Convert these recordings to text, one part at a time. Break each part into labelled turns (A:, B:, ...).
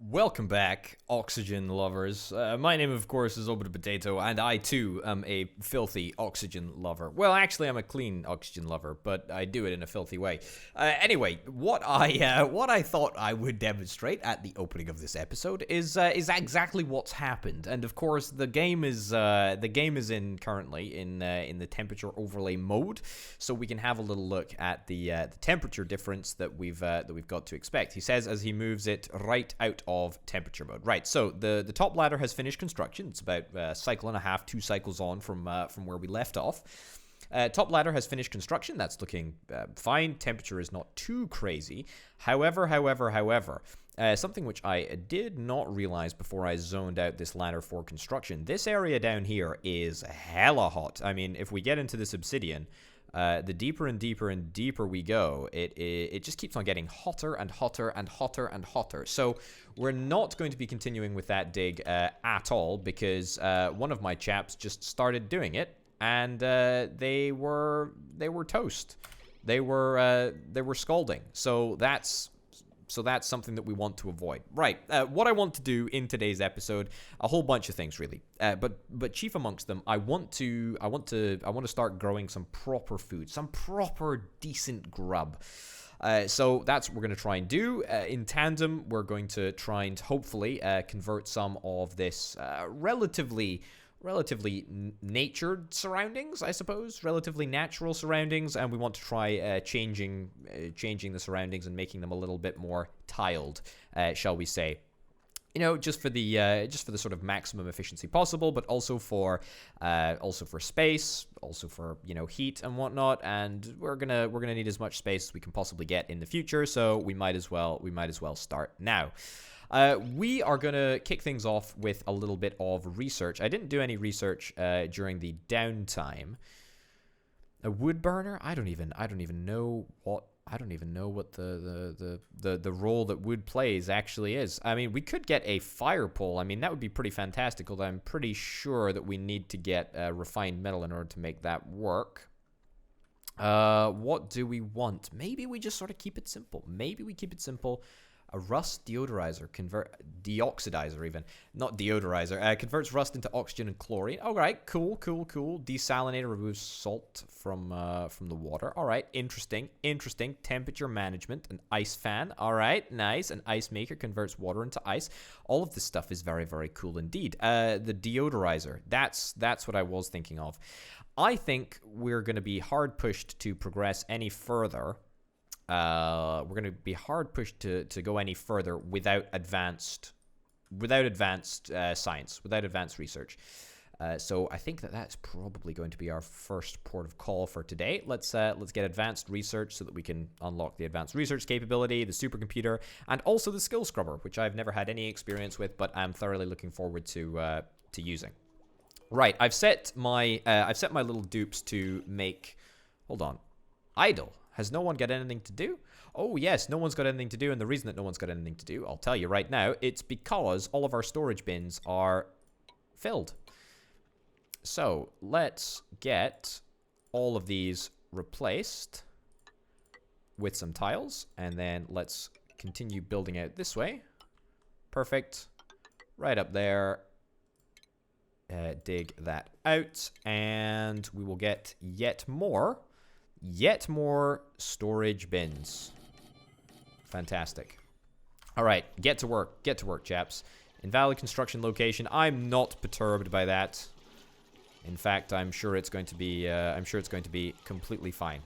A: Welcome back, oxygen lovers. My name, of course, is Obita Potato, and I too am a filthy oxygen lover. Well, actually, I'm a clean oxygen lover, but I do it in a filthy way. Anyway, what I thought I would demonstrate at the opening of this episode is exactly what's happened. And of course, the game is in currently in the temperature overlay mode, so we can have a little look at the temperature difference that we've got to expect. He says as he moves it right out of temperature mode. Right, so the top ladder has finished construction. It's about a cycle and a half, 2 cycles on from where we left off. Top ladder has finished construction. That's looking fine. Temperature is not too crazy. However, something which I did not realize before I zoned out this ladder for construction. This area down here is hella hot. I mean, if we get into this obsidian, the deeper and deeper and deeper we go, it just keeps on getting hotter and hotter and hotter and hotter. So we're not going to be continuing with that dig at all, because one of my chaps just started doing it, and they were toast. They were scalding. So that's something that we want to avoid. Right. What I want to do in today's episode, a whole bunch of things really. But chief amongst them, I want to start growing some proper food, some proper decent grub. So that's what we're going to try and do. In tandem, we're going to try and hopefully convert some of this relatively natured surroundings, I suppose, relatively natural surroundings, and we want to try changing the surroundings and making them a little bit more tiled, shall we say. You know, just for the sort of maximum efficiency possible, but also for space, also for, you know, heat and whatnot. And we're gonna need as much space as we can possibly get in the future, so we might as well start now. We are going to kick things off with a little bit of research. I didn't do any research during the downtime. A wood burner? I don't even know what the role that wood plays actually is. I mean, we could get a fire pole. I mean, that would be pretty fantastic, although I'm pretty sure that we need to get refined metal in order to make that work. What do we want? Maybe we just sort of keep it simple. A rust deoxidizer even, not deodorizer, converts rust into oxygen and chlorine. All right, cool. Desalinator removes salt from the water. All right, interesting. Temperature management, an ice fan. All right, nice. An ice maker converts water into ice. All of this stuff is very, very cool indeed. The deodorizer, that's what I was thinking of. I think we're going to be hard pushed to progress any further. We're going to be hard pushed to go any further without advanced science, without advanced research. So I think that's probably going to be our first port of call for today. Let's get advanced research so that we can unlock the advanced research capability, the supercomputer, and also the skill scrubber, which I've never had any experience with, but I'm thoroughly looking forward to using. Right, I've set my little dupes to make. Hold on, idle. Has no one got anything to do? Oh, yes, no one's got anything to do, and the reason that no one's got anything to do, I'll tell you right now, it's because all of our storage bins are filled. So, let's get all of these replaced with some tiles, and then let's continue building out this way. Perfect. Right up there. Dig that out, and we will get yet more storage bins. Fantastic. All right, get to work, chaps. Invalid construction location. I'm not perturbed by that. In fact, I'm sure it's going to be completely fine.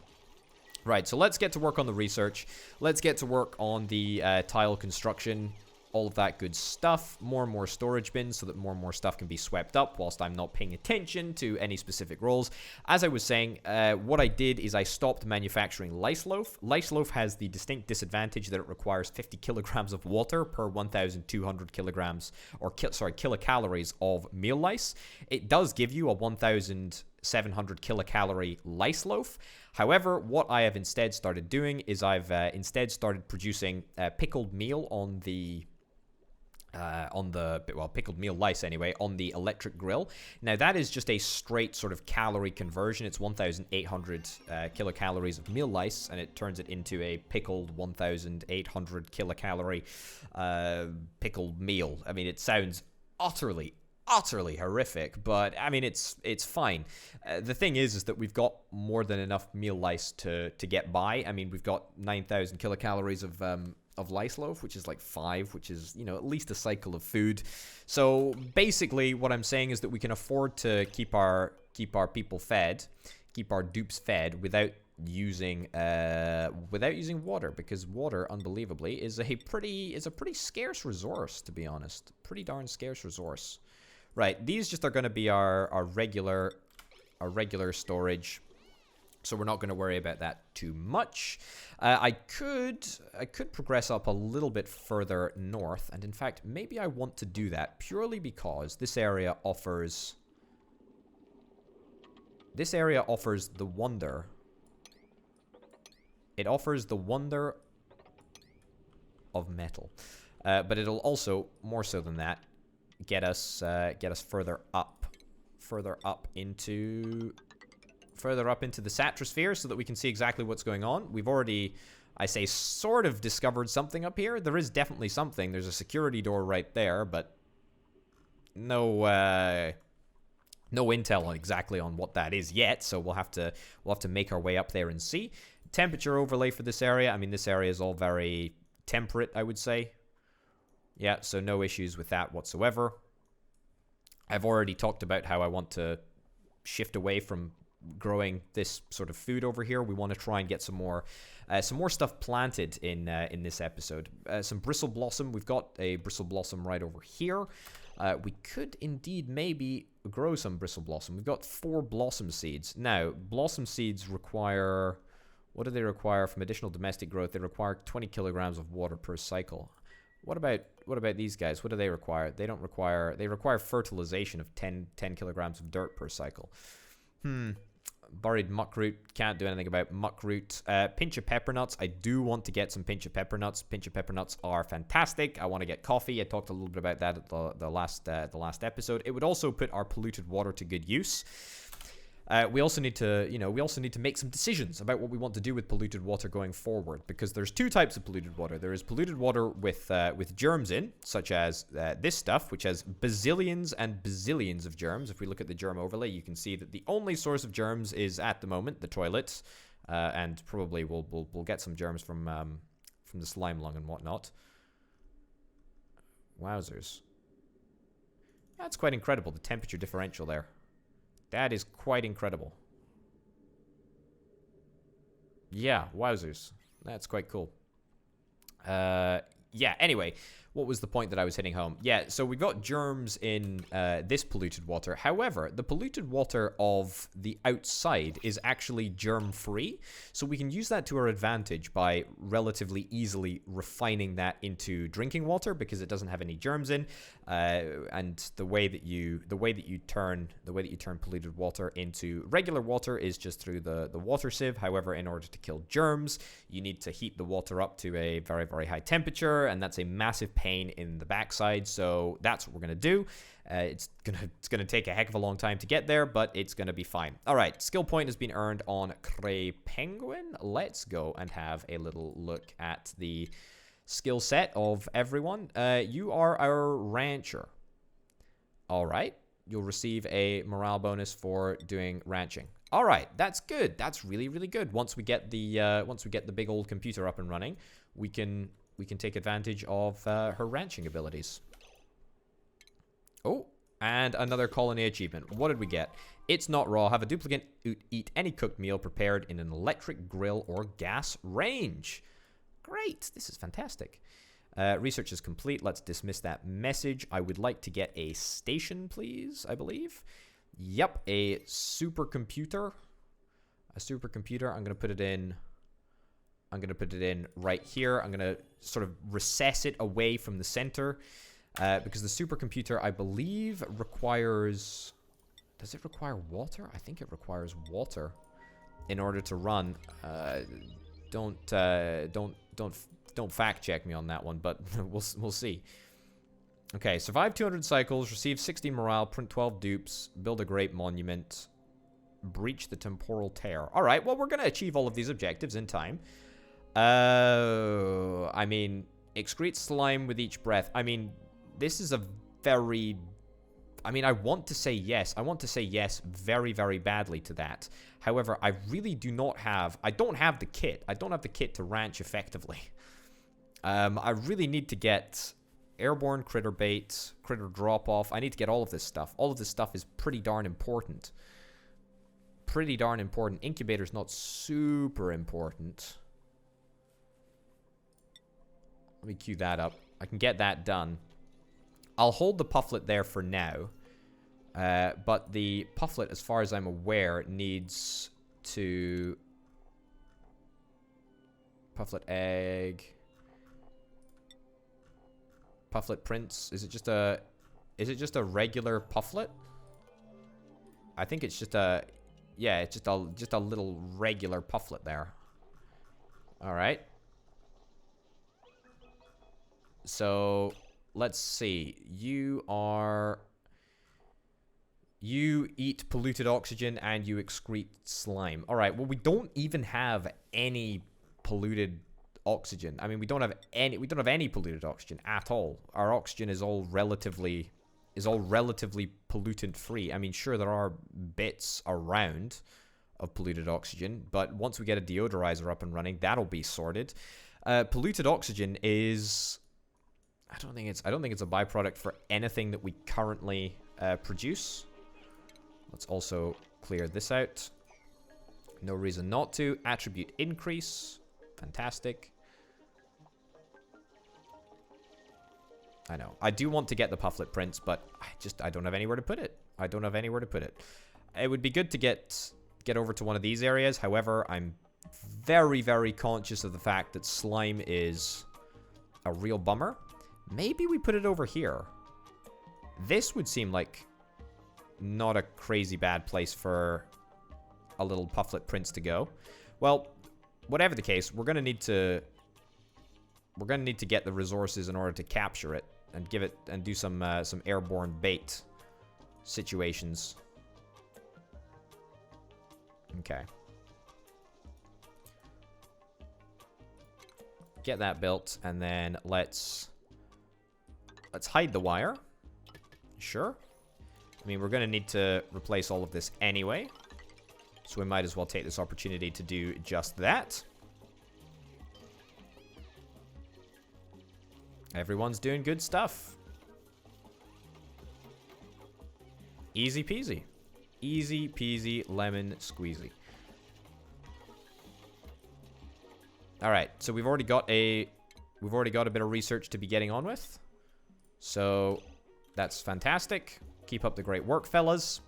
A: Right, so let's get to work on the research. Let's get to work on the tile construction. All of that good stuff. More and more storage bins so that more and more stuff can be swept up whilst I'm not paying attention to any specific roles. As I was saying, what I did is I stopped manufacturing lice loaf. Lice loaf has the distinct disadvantage that it requires 50 kilograms of water per 1,200 kilograms, or kilocalories of meal lice. It does give you a 1,700 kilocalorie lice loaf. However, what I have instead started doing is I've instead started producing pickled meal on the on the, well, pickled meal lice anyway, on the electric grill. Now that is just a straight sort of calorie conversion. It's 1,800 kilocalories of meal lice, and it turns it into a pickled 1,800 kilocalorie pickled meal. I mean, it sounds utterly horrific, but I mean, it's fine. The thing is that we've got more than enough meal lice to get by. I mean, we've got 9,000 kilocalories of lice loaf, which is like 5, which is, you know, at least a cycle of food. So basically what I'm saying is that we can afford to keep our people fed, keep our dupes fed without using water, because water, unbelievably, is a pretty scarce resource, to be honest. Pretty darn scarce resource. Right, these just are going to be our regular storage. So we're not going to worry about that too much. I could progress up a little bit further north, and in fact, maybe I want to do that purely because this area offers the wonder. It offers the wonder of metal, but it'll also, more so than that, get us further up into the stratosphere, so that we can see exactly what's going on. We've already, I say, sort of discovered something up here. There is definitely something. There's a security door right there, but no intel exactly on what that is yet. So we'll have to make our way up there and see. Temperature overlay for this area. I mean, this area is all very temperate, I would say. Yeah, so no issues with that whatsoever. I've already talked about how I want to shift away from growing this sort of food over here. We want to try and get some more stuff planted in this episode. Some bristle blossom. We've got a bristle blossom right over here. We could indeed maybe grow some bristle blossom. We've got 4 blossom seeds. Now, blossom seeds require, what do they require from additional domestic growth? They require 20 kilograms of water per cycle. What about these guys? What do they require? They require fertilization of 10 kilograms of dirt per cycle. Buried muckroot, can't do anything about muckroot. Pinch of pepper nuts. I do want to get some pinch of pepper nuts. Pinch of pepper nuts are fantastic. I want to get coffee. I talked a little bit about that at the last episode. It would also put our polluted water to good use. We also need to make some decisions about what we want to do with polluted water going forward, because there's 2 types of polluted water. There is polluted water with germs in, such as this stuff, which has bazillions and bazillions of germs. If we look at the germ overlay, you can see that the only source of germs is, at the moment, the toilets, and probably we'll get some germs from the slime lung and whatnot. Wowzers. That's quite incredible, the temperature differential there. That is quite incredible. Yeah, wowzers. That's quite cool. Yeah, anyway, what was the point that I was hitting home? Yeah, so we've got germs in this polluted water. However, the polluted water of the outside is actually germ-free. So we can use that to our advantage by relatively easily refining that into drinking water, because it doesn't have any germs in. And the way that you turn polluted water into regular water is just through the water sieve. However, in order to kill germs, you need to heat the water up to a very, very high temperature, and that's a massive pain in the backside. So that's what we're gonna do. It's gonna take a heck of a long time to get there, but it's gonna be fine. All right, skill point has been earned on Cray Penguin. Let's go and have a little look at the skill set of everyone. You are our rancher. All right, you'll receive a morale bonus for doing ranching. All right, that's good. That's really, really good. Once we get the big old computer up and running, we can take advantage of her ranching abilities. Oh, and another colony achievement. What did we get? It's not raw. Have a duplicant eat any cooked meal prepared in an electric grill or gas range. Great. This is fantastic. Research is complete. Let's dismiss that message. I would like to get a station, please, I believe. Yep, a supercomputer. A supercomputer. I'm going to put it in right here. I'm going to sort of recess it away from the center, because the supercomputer, I believe, requires... Does it require water? I think it requires water in order to run. Don't fact check me on that one, but we'll see. Okay, survive 200 cycles, receive 60 morale, print 12 dupes, build a great monument, breach the temporal tear. All right, well, we're going to achieve all of these objectives in time. I mean, excrete slime with each breath. I mean, this is a very... I mean, I want to say yes. I want to say yes very, very badly to that. However, I really do not have... I don't have the kit. I don't have the kit to ranch effectively. I really need to get airborne critter bait, critter drop-off. I need to get all of this stuff. All of this stuff is pretty darn important. Pretty darn important. Incubator's not super important. Let me queue that up. I can get that done. I'll hold the pufflet there for now. But the pufflet, as far as I'm aware, needs to... Pufflet egg. Pufflet prints. Is it just a regular pufflet? I think it's just a... Yeah, it's just a little regular pufflet there. Alright. So, let's see. You eat polluted oxygen and you excrete slime. Alright, well, we don't even have any polluted oxygen. I mean, we don't have any polluted oxygen at all. Our oxygen is all relatively pollutant free. I mean, sure, there are bits around of polluted oxygen, but once we get a deodorizer up and running, that'll be sorted. Polluted oxygen is... I don't think it's a byproduct for anything that we currently produce. Let's also clear this out. No reason not to. Attribute increase. Fantastic. I know. I do want to get the pufflet prints, but I don't have anywhere to put it. I don't have anywhere to put it. It would be good to get over to one of these areas. However, I'm very, very conscious of the fact that slime is a real bummer. Maybe we put it over here. This would seem like not a crazy bad place for a little pufflet prince to go. Well, whatever the case, we're gonna need to get the resources in order to capture it and give it and do some airborne bait situations. Okay. Get that built, and then let's hide the wire. Sure. I mean, we're going to need to replace all of this anyway. So we might as well take this opportunity to do just that. Everyone's doing good stuff. Easy peasy. Easy peasy lemon squeezy. Alright, so we've already got a bit of research to be getting on with. So that's fantastic. Keep up the great work, fellas.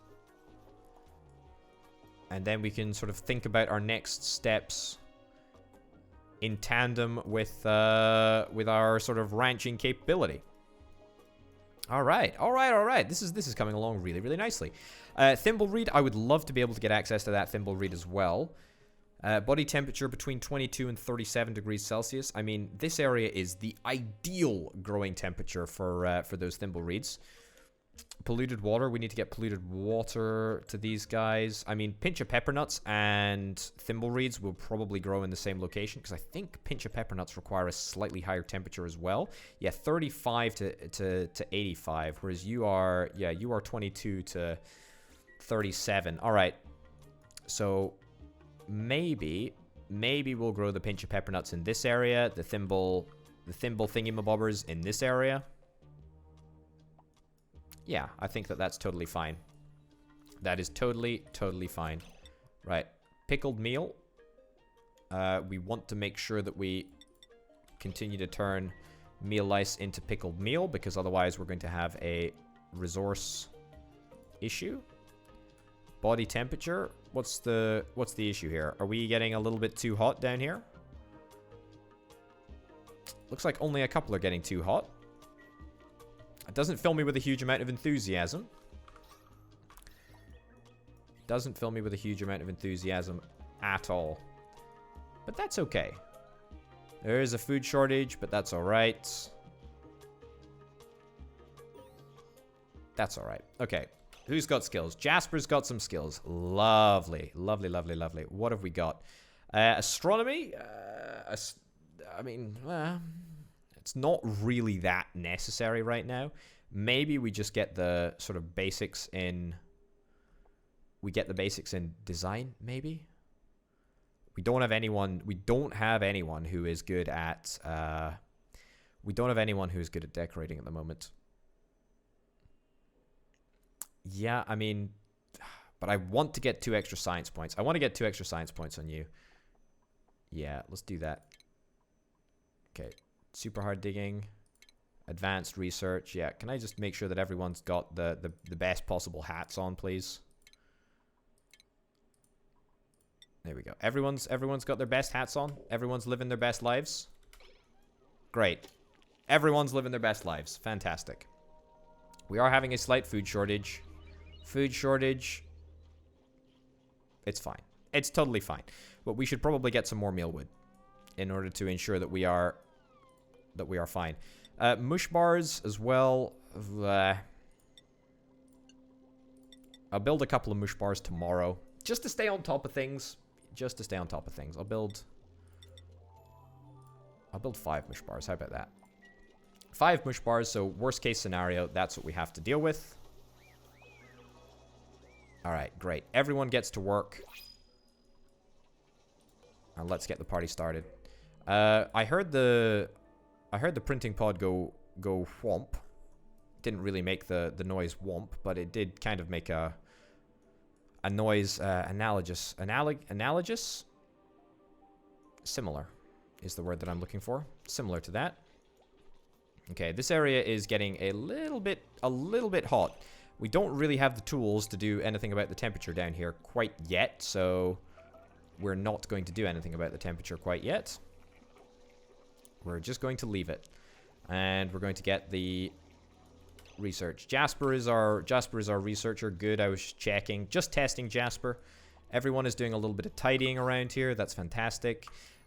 A: And then we can sort of think about our next steps in tandem with our sort of ranching capability. All right. This is coming along really, really nicely. Thimble read. I would love to be able to get access to that Thimble read as well. Body temperature between 22 and 37 degrees Celsius. I mean, this area is the ideal growing temperature for those Thimble reads. Polluted water. We need to get polluted water to these guys. I mean, pinch of pepper nuts and Thimble reeds will probably grow in the same location, because I think pinch of pepper nuts require a slightly higher temperature as well. Yeah, 35 to 85, whereas you are 22 to 37. All right. So maybe we'll grow the pinch of pepper nuts in this area, the thimble thingamabobbers in this area. Yeah, I think that's totally fine. That is totally fine. Right. Pickled meal. We want to make sure that we continue to turn meal lice into pickled meal, because otherwise we're going to have a resource issue. Body temperature. What's the issue here? Are we getting a little bit too hot down here? Looks like only a couple are getting too hot. It doesn't fill me with a huge amount of enthusiasm. Doesn't fill me with a huge amount of enthusiasm at all. But that's okay. There is a food shortage, but that's alright. That's all right. Okay. Who's got skills? Jasper's got some skills. Lovely. Lovely, lovely, lovely. What have we got? Astronomy? I mean, it's not really that necessary right now. Maybe we just get the sort of basics in... We get the basics in design, maybe? We don't have anyone who is good at... we don't have anyone who's good at decorating at the moment. Yeah, I mean... But I want to get 2 extra science points. I want to get 2 extra science points on you. Yeah, let's do that. Okay. Super hard digging. Advanced research. Yeah, can I just make sure that everyone's got the best possible hats on, please? There we go. Everyone's got their best hats on. Everyone's living their best lives. Great. Everyone's living their best lives. Fantastic. We are having a slight food shortage. Food shortage. It's fine. It's totally fine. But we should probably get some more mealwood in order to ensure that we are fine. Mush bars as well. I'll build a couple of mush bars tomorrow just to stay on top of things. Just to stay on top of things. I'll build 5 mush bars. How about that? 5 mush bars, so worst case scenario, that's what we have to deal with. Alright, great. Everyone gets to work. And let's get the party started. I heard the printing pod go whomp. Didn't really make the noise whomp, but it did kind of make a noise analogous. Analogous? Similar is the word that I'm looking for. Similar to that. Okay, this area is getting a little bit hot. We don't really have the tools to do anything about the temperature down here quite yet, so we're not going to do anything about the temperature quite yet. We're just going to leave it. And we're going to get the research. Jasper is our researcher. Good, I was checking. Just testing Jasper. Everyone is doing a little bit of tidying around here. That's fantastic.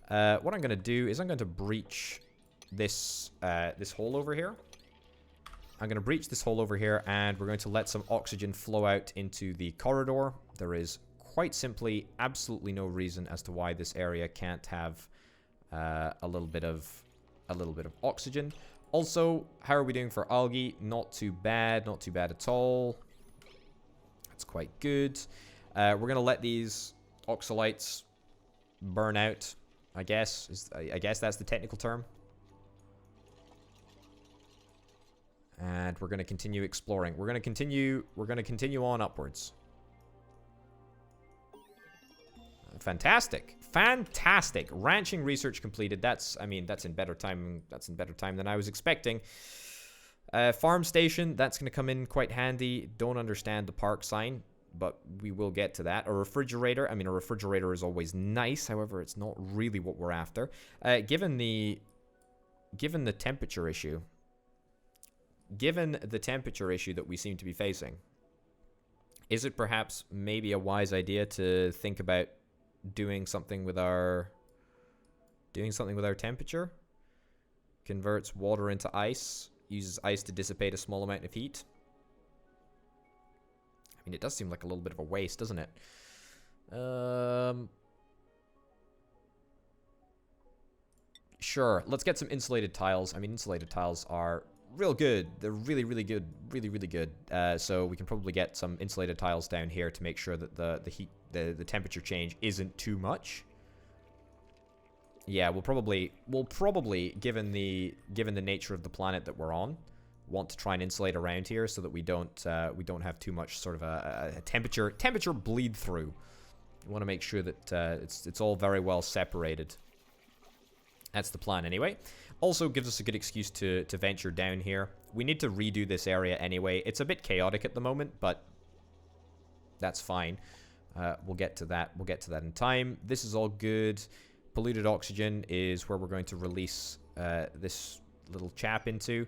A: What I'm going to do is I'm going to breach this hole over here. I'm going to breach this hole over here, and we're going to let some oxygen flow out into the corridor. There is quite simply absolutely no reason as to why this area can't have a little bit of oxygen. Also, how are we doing for algae? Not too bad at all. That's quite good. We're going to let these oxalites burn out, I guess. I guess that's the technical term. And we're going to continue exploring. We're going to continue on upwards. Fantastic. Fantastic. Ranching research completed. That's in better time. That's in better time than I was expecting. Farm station, that's going to come in quite handy. Don't understand the park sign, but we will get to that. A refrigerator. I mean, a refrigerator is always nice. However, it's not really what we're after. Given the temperature issue, that we seem to be facing, is it perhaps maybe a wise idea to think about doing something with our temperature? Converts water into ice, uses ice to dissipate a small amount of heat. I mean, it does seem like a little bit of a waste, doesn't it? Sure, let's get some insulated tiles. I mean, insulated tiles are real good. They're really, really good. Really, really good. So we can probably get some insulated tiles down here to make sure that the temperature change isn't too much. Yeah, we'll probably given the nature of the planet that we're on, want to try and insulate around here so that we don't have too much sort of a temperature bleed through. We want to make sure that it's all very well separated. That's the plan anyway. Also gives us a good excuse to venture down here. We need to redo this area anyway. It's a bit chaotic at the moment, but that's fine. We'll get to that. We'll get to that in time. This is all good. Polluted oxygen is where we're going to release this little chap into.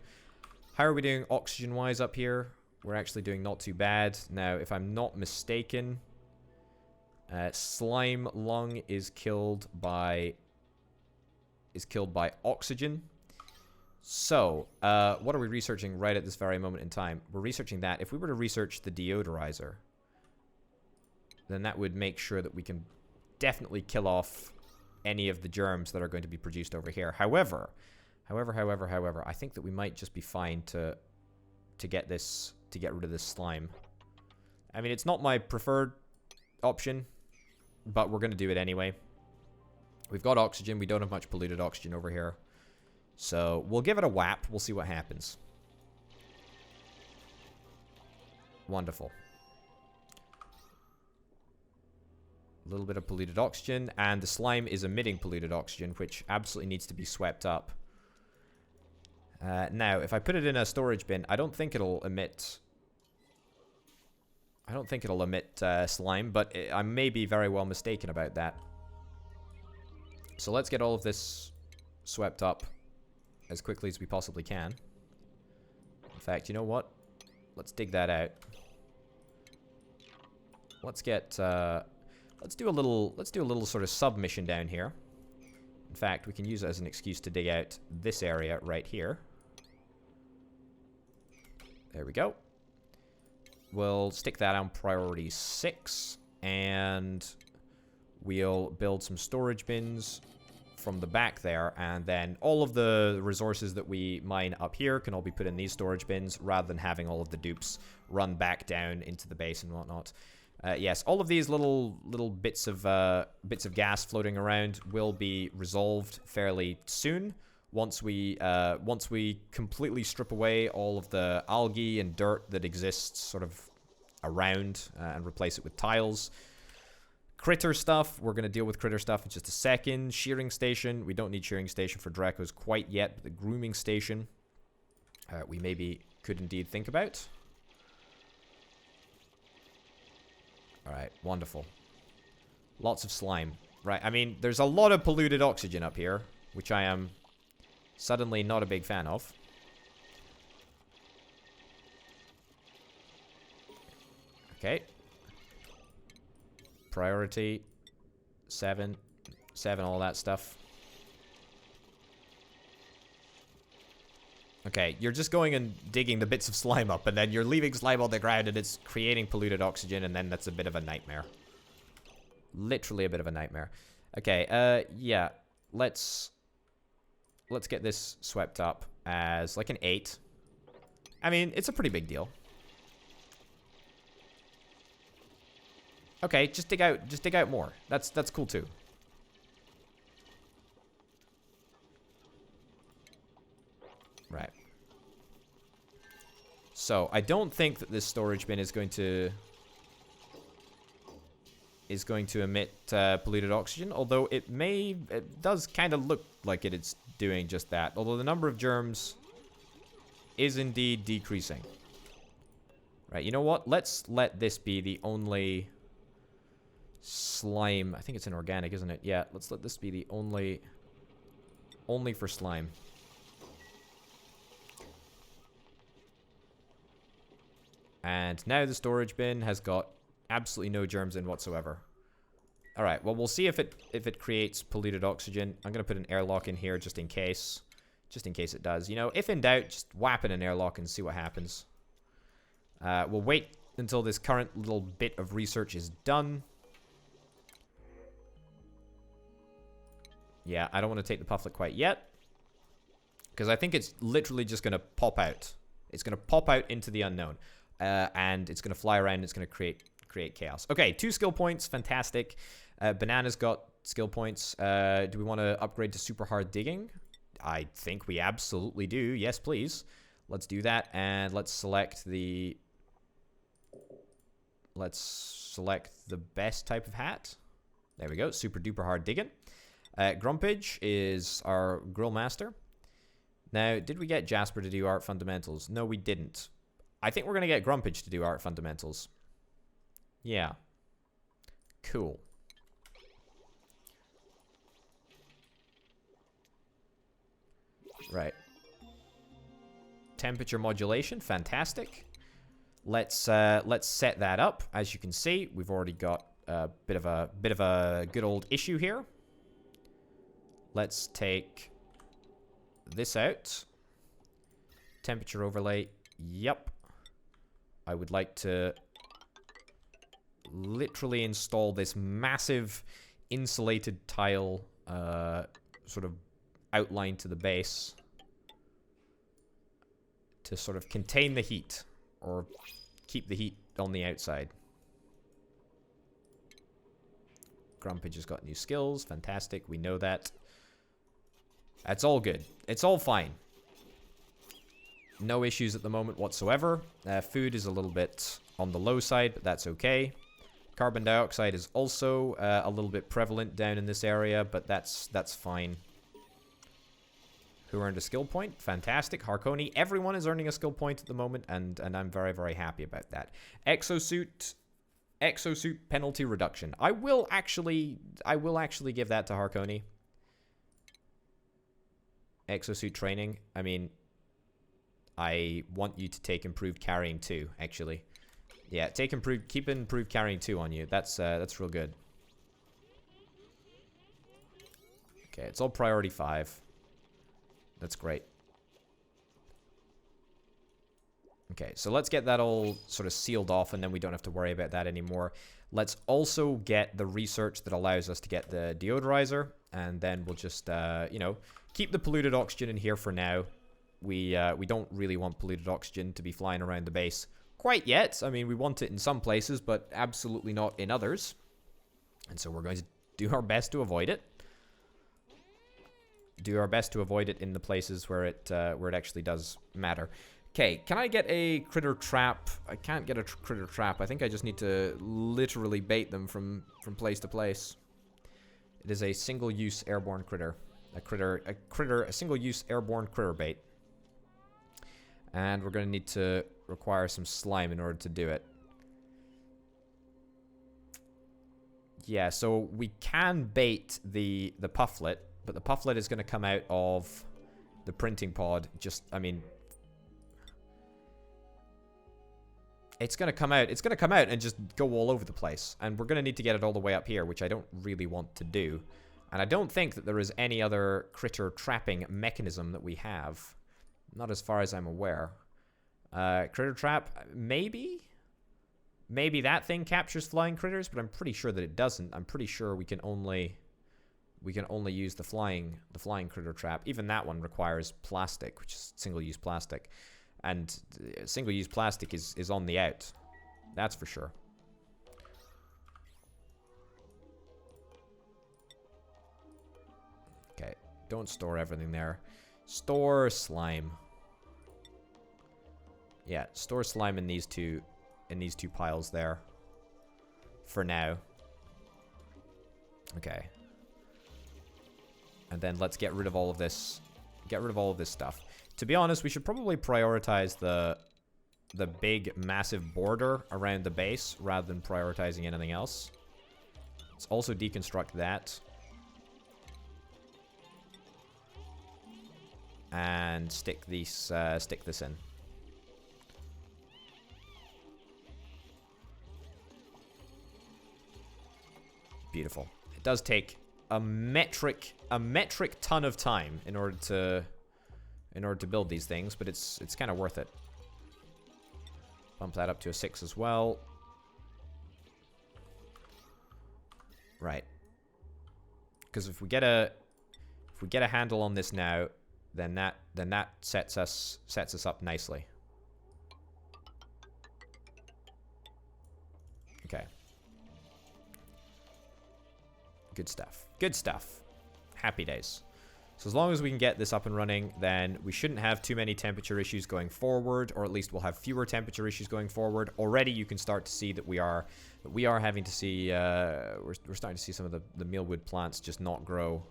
A: How are we doing oxygen-wise up here? We're actually doing not too bad. Now, if I'm not mistaken, slime lung is killed by oxygen. So, what are we researching right at this very moment in time? We're researching that. If we were to research the deodorizer, then that would make sure that we can definitely kill off any of the germs that are going to be produced over here. However, I think that we might just be fine to get rid of this slime. I mean, it's not my preferred option, but we're going to do it anyway. We've got oxygen. We don't have much polluted oxygen over here. So we'll give it a whap. We'll see what happens. Wonderful. A little bit of polluted oxygen, and the slime is emitting polluted oxygen, which absolutely needs to be swept up. Now, if I put it in a storage bin, I don't think it'll emit... slime, but I may be very well mistaken about that. So let's get all of this swept up as quickly as we possibly can. In fact, you know what? Let's dig that out. Let's get... let's do a little sort of submission down here. In fact, we can use it as an excuse to dig out this area right here. There we go. We'll stick that on priority 6, and we'll build some storage bins from the back there, and then all of the resources that we mine up here can all be put in these storage bins rather than having all of the dupes run back down into the base and whatnot. Yes, all of these little bits of gas floating around will be resolved fairly soon. Once we completely strip away all of the algae and dirt that exists sort of around and replace it with tiles. Critter stuff, we're going to deal with critter stuff in just a second. Shearing station, we don't need shearing station for Dracos quite yet, but the grooming station we maybe could indeed think about. Alright, wonderful. Lots of slime. Right, I mean, there's a lot of polluted oxygen up here, which I am suddenly not a big fan of. Okay. Priority 7, all that stuff. Okay, you're just going and digging the bits of slime up, and then you're leaving slime on the ground, and it's creating polluted oxygen, and then that's a bit of a nightmare. Literally a bit of a nightmare. Okay, yeah. Let's get this swept up as like an 8. I mean, it's a pretty big deal. Okay, just dig out more. That's cool too. Right. So, I don't think that this storage bin is going to emit polluted oxygen, although it does kind of look like it's doing just that. Although the number of germs is indeed decreasing. Right, you know what? Let's let this be the only slime. I think it's inorganic, isn't it? Yeah, let's let this be the only for slime. And now the storage bin has got absolutely no germs in whatsoever. All right, well, we'll see if it creates polluted oxygen. I'm going to put an airlock in here just in case. Just in case it does. You know, if in doubt, just whap in an airlock and see what happens. We'll wait until this current little bit of research is done. Yeah, I don't want to take the pufflet quite yet. Because I think it's literally just going to pop out. It's going to pop out into the unknown. And it's going to fly around and it's going to create chaos. Okay, 2 skill points. Fantastic. Banana's got skill points. Do we want to upgrade to super hard digging? I think we absolutely do. Yes, please. Let's do that. And let's select the best type of hat. There we go. Super duper hard digging. Grumpage is our grill master. Now, did we get Jasper to do art fundamentals? No, we didn't. I think we're going to get Grumpage to do art fundamentals. Yeah. Cool. Right. Temperature modulation, fantastic. Let's set that up. As you can see, we've already got a bit of a good old issue here. Let's take this out. Temperature overlay. Yep. I would like to literally install this massive insulated tile sort of outline to the base to sort of contain the heat or keep the heat on the outside. Grumpage has got new skills. Fantastic. We know that. That's all good. It's all fine. No issues at the moment whatsoever. Food is a little bit on the low side, but that's okay. Carbon dioxide is also a little bit prevalent down in this area, but that's fine. Who earned a skill point? Fantastic. Harkoni. Everyone is earning a skill point at the moment, and I'm very, very happy about that. Exosuit penalty reduction. I will actually give that to Harkoni. Exosuit training. I mean, I want you to take improved carrying too, actually. Yeah, keep improved carrying 2 on you. That's real good. Okay, it's all priority 5. That's great. Okay, so let's get that all sort of sealed off, and then we don't have to worry about that anymore. Let's also get the research that allows us to get the deodorizer, and then we'll just, you know, keep the polluted oxygen in here for now. We don't really want polluted oxygen to be flying around the base quite yet. I mean, we want it in some places, but absolutely not in others. And so we're going to do our best to avoid it. Do our best to avoid it in the places where it actually does matter. Okay, can I get a critter trap? I can't get a critter trap. I think I just need to literally bait them from place to place. It is a single-use airborne critter. A single-use airborne critter bait. And we're going to need to require some slime in order to do it. Yeah, so we can bait the pufflet, but the pufflet is going to come out of the printing pod. Just, I mean, it's going to come out. It's going to come out and just go all over the place. And we're going to need to get it all the way up here, which I don't really want to do. And I don't think that there is any other critter trapping mechanism that we have. Not as far as I'm aware. Critter trap, maybe? Maybe that thing captures flying critters, but I'm pretty sure that it doesn't. I'm pretty sure we can only use the flying critter trap. Even that one requires plastic, which is single-use plastic. And single-use plastic is on the out. That's for sure. Okay, don't store everything there. Store slime. Yeah, store slime in these two piles there. For now. Okay. And then let's get rid of all of this. Get rid of all of this stuff. To be honest, we should probably prioritize the big, massive border around the base rather than prioritizing anything else. Let's also deconstruct that. And stick this in. Beautiful. It does take a metric ton of time in order to build these things, but it's kind of worth it. Bump that up to a 6 as well. Right. Because if we get a handle on this now, then that sets us up nicely. Okay. Good stuff. Good stuff. Happy days. So as long as we can get this up and running, then we shouldn't have too many temperature issues going forward, or at least we'll have fewer temperature issues going forward. Already you can start to see that we are having to see we're starting to see some of the mealwood plants just not grow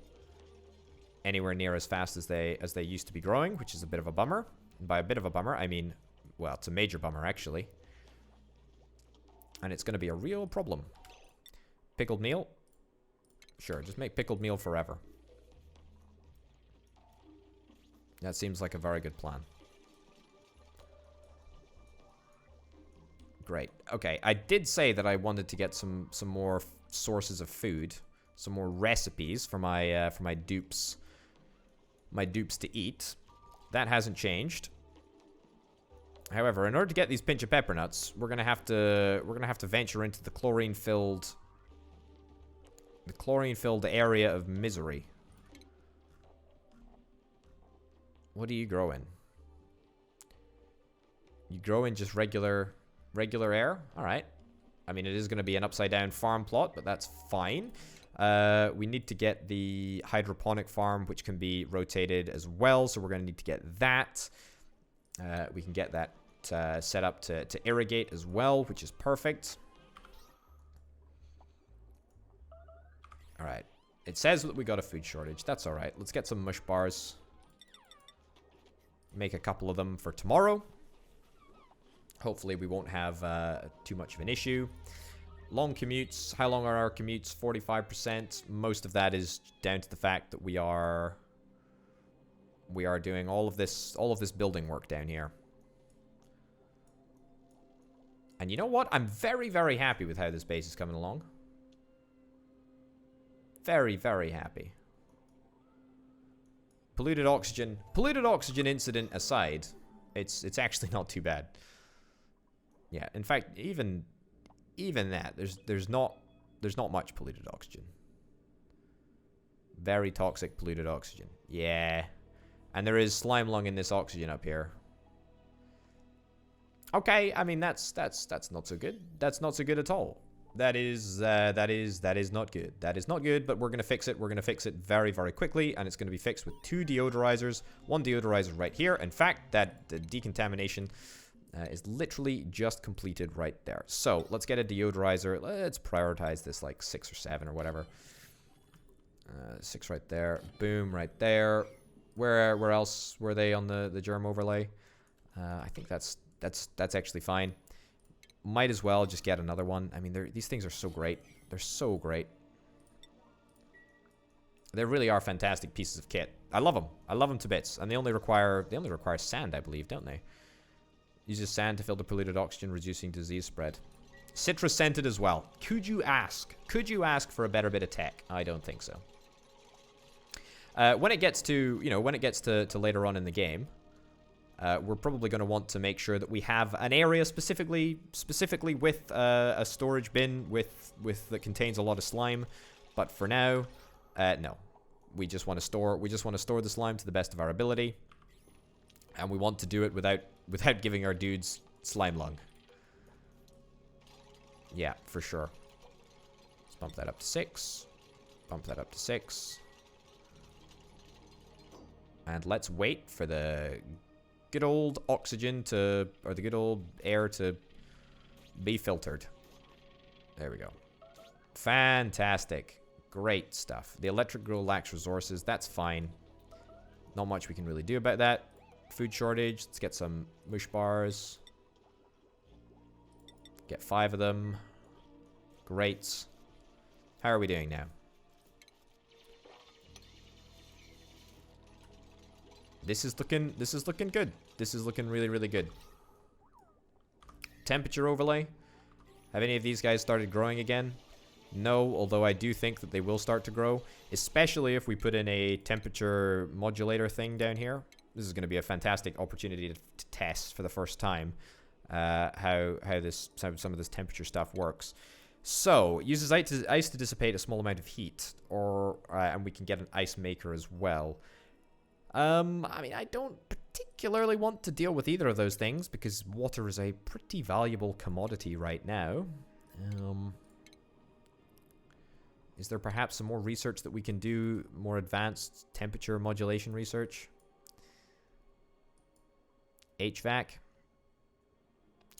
A: anywhere near as fast as they used to be growing, which is a bit of a bummer. And by a bit of a bummer, I mean, well, it's a major bummer actually. And it's going to be a real problem. Pickled meal? Sure, just make pickled meal forever. That seems like a very good plan. Great. Okay, I did say that I wanted to get some more sources of food, some more recipes for my dupes to eat. That hasn't changed. However, in order to get these pinch of pepper nuts, we're gonna have to venture into the chlorine-filled area of misery. What do you grow in? You grow in just regular air? Alright. I mean, it is going to be an upside-down farm plot, but that's fine. We need to get the hydroponic farm, which can be rotated as well, so we're going to need to get that. We can get that set up to irrigate as well, which is perfect. Alright. It says that we got a food shortage. That's alright. Let's get some mush bars. Make a couple of them for tomorrow. Hopefully we won't have too much of an issue. Long commutes. How long are our commutes? 45%. Most of that is down to the fact that we are doing all of this building work down here. And you know what? I'm very, very happy with how this base is coming along. Very, very happy. Polluted oxygen incident aside, it's actually not too bad. Yeah, in fact, even that, there's not much polluted oxygen. Very toxic polluted oxygen. Yeah. And there is slime lung in this oxygen up here. Okay, I mean that's not so good. That's not so good at all. That is not good. That is not good, but we're gonna fix it. We're gonna fix it very, very quickly, and it's gonna be fixed with 2 deodorizers. 1 deodorizer right here. In fact, the decontamination is literally just completed right there. So let's get a deodorizer. Let's prioritize this like 6 or 7 or whatever. 6 right there. Boom, right there. Where else were they on the germ overlay? I think that's actually fine. Might as well just get another one. I mean, these things are so great. They're so great. They really are fantastic pieces of kit. I love them. I love them to bits. And they only require sand, I believe, don't they? Uses sand to filter polluted oxygen, reducing disease spread. Citrus scented as well. Could you ask? Could you ask for a better bit of tech? I don't think so. When it gets to later on in the game, we're probably going to want to make sure that we have an area specifically with a storage bin that contains a lot of slime. But for now, no. We just want to store the slime to the best of our ability, and we want to do it without giving our dudes slime lung. Yeah, for sure. Let's bump that up to 6. Bump that up to 6. And let's wait for the good old oxygen or the good old air to be filtered. There we go. Fantastic. Great stuff. The electric grill lacks resources. That's fine. Not much we can really do about that. Food shortage. Let's get some mush bars. Get 5 of them. Great. How are we doing now? This is looking good. This is looking really, really good. Temperature overlay. Have any of these guys started growing again? No, although I do think that they will start to grow, especially if we put in a temperature modulator thing down here. This is going to be a fantastic opportunity to test for the first time how some of this temperature stuff works. So, uses ice to dissipate a small amount of heat, and we can get an ice maker as well. I mean, I don't particularly want to deal with either of those things because water is a pretty valuable commodity right now. Is there perhaps some more research that we can do, more advanced temperature modulation research? HVAC?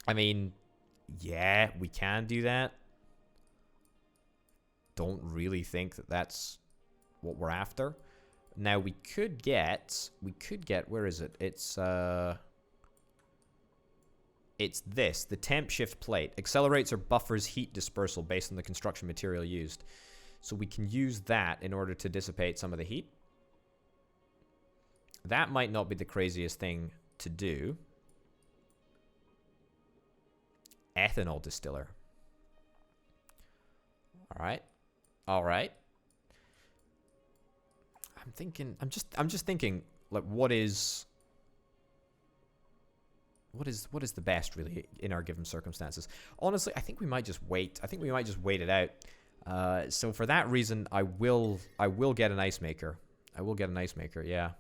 A: I mean, yeah, we can do that. Don't really think that that's what we're after. Now we could get, where is it? It's this, the temp shift plate. Accelerates or buffers heat dispersal based on the construction material used. So we can use that in order to dissipate some of the heat. That might not be the craziest thing to do. Ethanol distiller. Alright. Alright. I'm just thinking, like, what is What is the best, really, in our given circumstances? Honestly, I think we might just wait. I think we might just wait it out. So for that reason, I will get an ice maker. I will get an ice maker, yeah.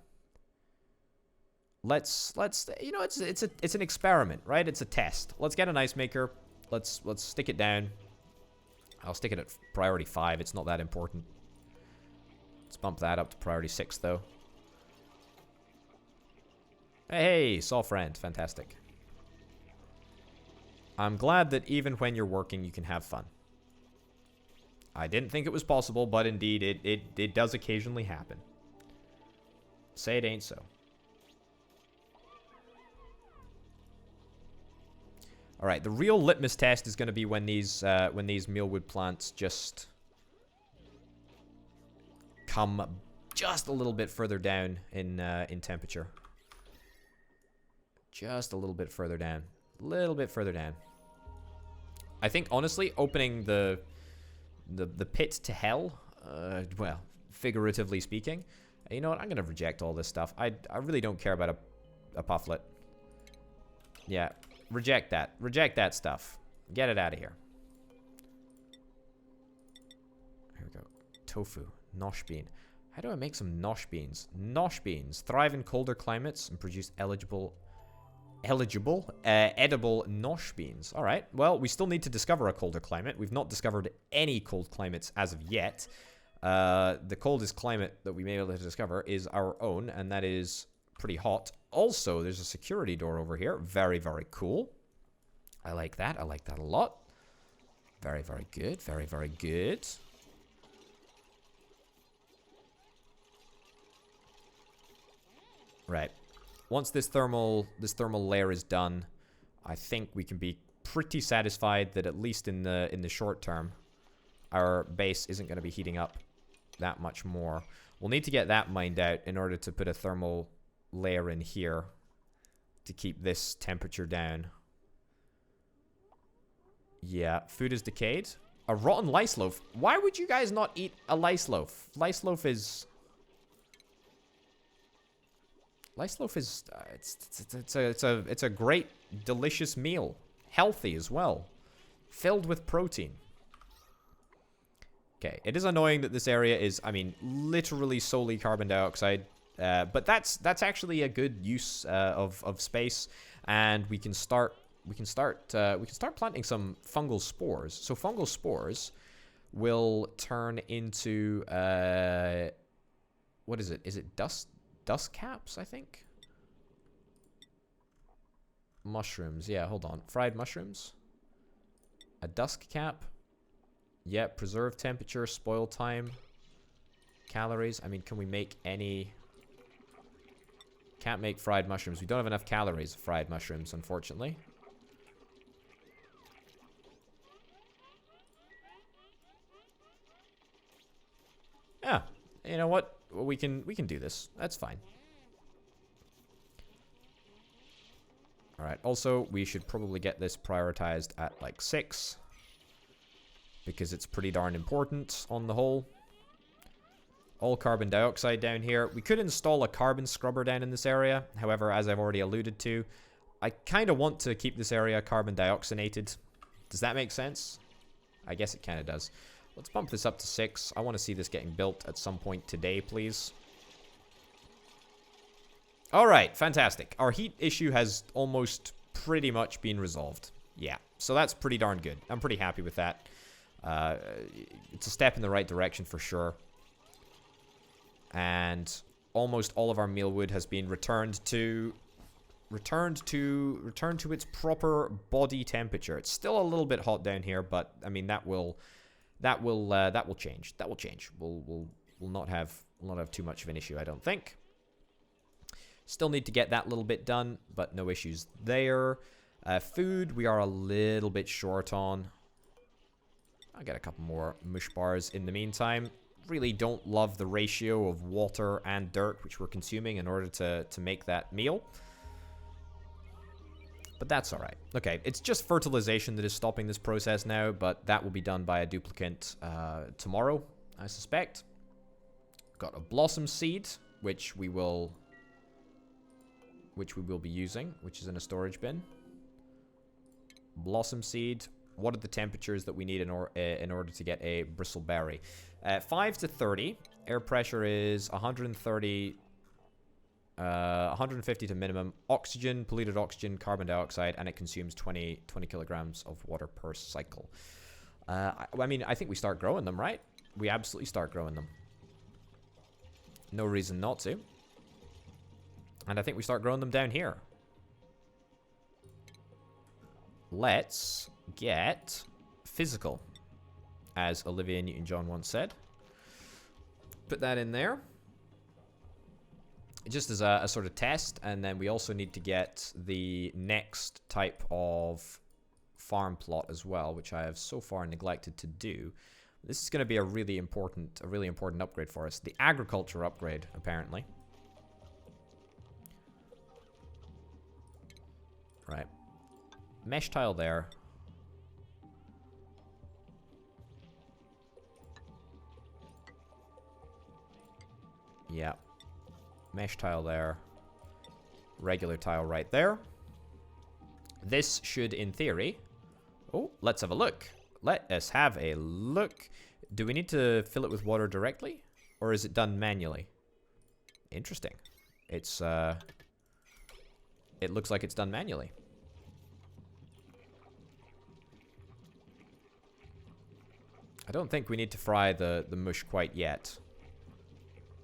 A: Let's you know, it's an experiment, right? It's a test. Let's get an ice maker. Let's stick it down. I'll stick it at priority 5. It's not that important. Let's bump that up to priority 6, though. Hey, saw friend. Fantastic. I'm glad that even when you're working, you can have fun. I didn't think it was possible, but indeed, it does occasionally happen. Say it ain't so. All right, the real litmus test is going to be when these mealwood plants just come just a little bit further down in temperature. Just a little bit further down. A little bit further down. I think, honestly, opening the pit to hell, well, figuratively speaking, you know what? I'm going to reject all this stuff. I really don't care about a pufflet. Yeah, reject that. Reject that stuff. Get it out of here. Here we go. Tofu. Nosh bean. How do I make some nosh beans? Nosh beans thrive in colder climates and produce edible nosh beans. All right. Well, we still need to discover a colder climate. We've not discovered any cold climates as of yet. The coldest climate that we may be able to discover is our own, and that is pretty hot. Also, there's a security door over here. Very, very cool. I like that. I like that a lot. Very, very good. Very, very good. Right. Once this thermal layer is done, I think we can be pretty satisfied that at least in the short term, our base isn't going to be heating up that much more. We'll need to get that mined out in order to put a thermal layer in here to keep this temperature down. Yeah, food is decayed. A rotten lice loaf. Why would you guys not eat a lice loaf? Lice loaf is... Lice loaf is... it's a great, delicious meal. Healthy as well. Filled with protein. Okay, it is annoying that this area is, I mean, literally solely carbon dioxide. But that's actually a good use of space, and we can start planting some fungal spores. So fungal spores will turn into what is it? Is it dust caps? I think. Mushrooms. Yeah, hold on. Fried mushrooms. A dusk cap. Yeah, preserve temperature, spoil time, calories. I mean, can we make any? Can't make fried mushrooms. We don't have enough calories of fried mushrooms, unfortunately. Yeah, you know what? We can do this. That's fine. All right. Also, we should probably get this prioritized at like 6. Because it's pretty darn important on the whole. All carbon dioxide down here. We could install a carbon scrubber down in this area. However, as I've already alluded to, I kind of want to keep this area carbon dioxinated. Does that make sense? I guess it kind of does. Let's bump this up to 6. I want to see this getting built at some point today, please. All right, fantastic. Our heat issue has almost pretty much been resolved. Yeah, so that's pretty darn good. I'm pretty happy with that. It's a step in the right direction for sure. And almost all of our mealwood has been returned to its proper body temperature. It's still a little bit hot down here, but I mean that will change. That will change. We'll not have too much of an issue, I don't think. Still need to get that little bit done, but no issues there. Food we are a little bit short on. I'll get a couple more mush bars in the meantime. Really don't love the ratio of water and dirt which we're consuming in order to make that meal. But that's alright. Okay, it's just fertilization that is stopping this process now, but that will be done by a duplicant tomorrow, I suspect. Got a blossom seed, which we will which we will be using, which is in a storage bin. Blossom seed. What are the temperatures that we need in order to get a bristleberry? 5 to 30. Air pressure is 130, 150 to minimum. Oxygen, polluted oxygen, carbon dioxide, and it consumes 20 kilograms of water per cycle. I mean, I think we start growing them, right? We absolutely start growing them. No reason not to. And I think we start growing them down here. Let's get physical, as Olivia Newton-John once said. Put that in there. Just as a sort of test, and then we also need to get the next type of farm plot as well, which I have so far neglected to do. This is going to be a really important upgrade for us. The agriculture upgrade, apparently. Right. Mesh tile there. Yeah. Mesh tile there. Regular tile right there. This should, in theory... Oh, let's have a look. Let us have a look. Do we need to fill it with water directly? Or is it done manually? Interesting. It's, it looks like it's done manually. I don't think we need to fry the mush quite yet.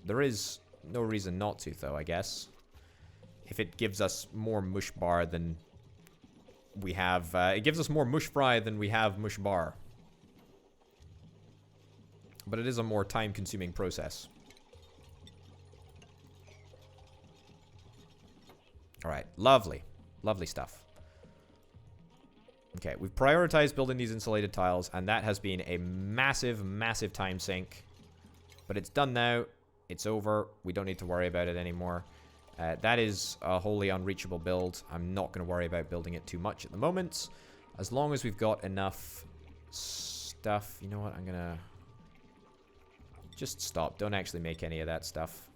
A: There is no reason not to, though, I guess. If it gives us more mush bar than we have... it gives us more mush fry than we have mush bar. But it is a more time-consuming process. Alright, lovely. Lovely stuff. Okay, we've prioritized building these insulated tiles, and that has been a massive, massive time sink. But it's done now. It's over. We don't need to worry about it anymore. That is a wholly unreachable build. I'm not going to worry about building it too much at the moment. As long as we've got enough stuff. You know what? I'm going to just stop. Don't actually make any of that stuff.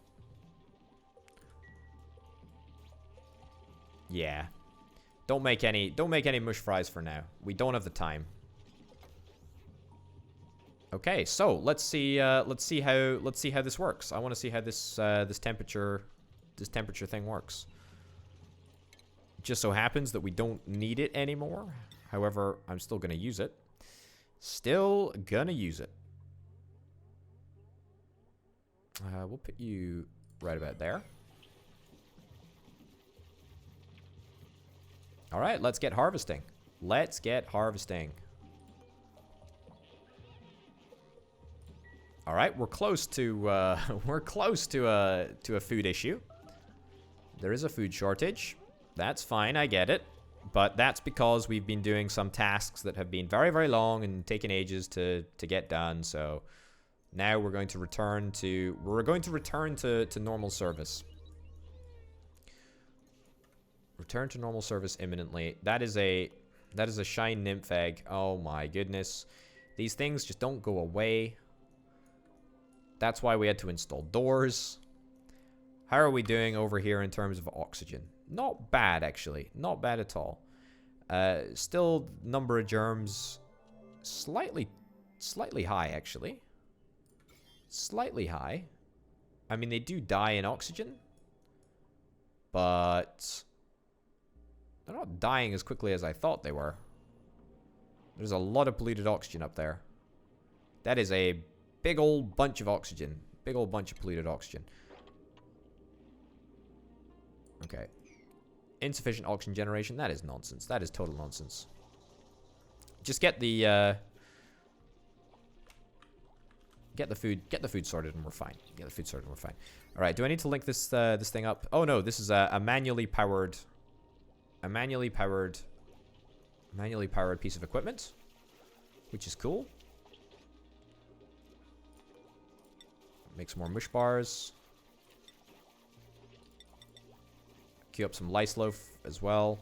A: Yeah. Don't make any mush fries for now. We don't have the time. Okay, so let's see how this works. I want to see how this temperature thing works. Just so happens that we don't need it anymore. However, I'm still gonna use it. Still gonna use it. We'll put you right about there. All right, let's get harvesting. Let's get harvesting. All right, we're close to a food issue. There is a food shortage. That's fine, I get it. But that's because we've been doing some tasks that have been very, very long and taken ages to get done. So now we're going to return to normal service. Return to normal service imminently. That is a shine nymph egg. Oh my goodness. These things just don't go away. That's why we had to install doors. How are we doing over here in terms of oxygen? Not bad, actually. Not bad at all. Still, number of germs slightly high, actually. Slightly high. I mean, they do die in oxygen. But they're not dying as quickly as I thought they were. There's a lot of polluted oxygen up there. That is a big old bunch of oxygen. Big old bunch of polluted oxygen. Okay. Insufficient oxygen generation. That is nonsense. That is total nonsense. Just get the food sorted and we're fine. Get the food sorted and we're fine. All right. Do I need to link this this thing up? Oh no, this is a manually powered piece of equipment, which is cool. Make some more mush bars. Queue up some lice loaf as well.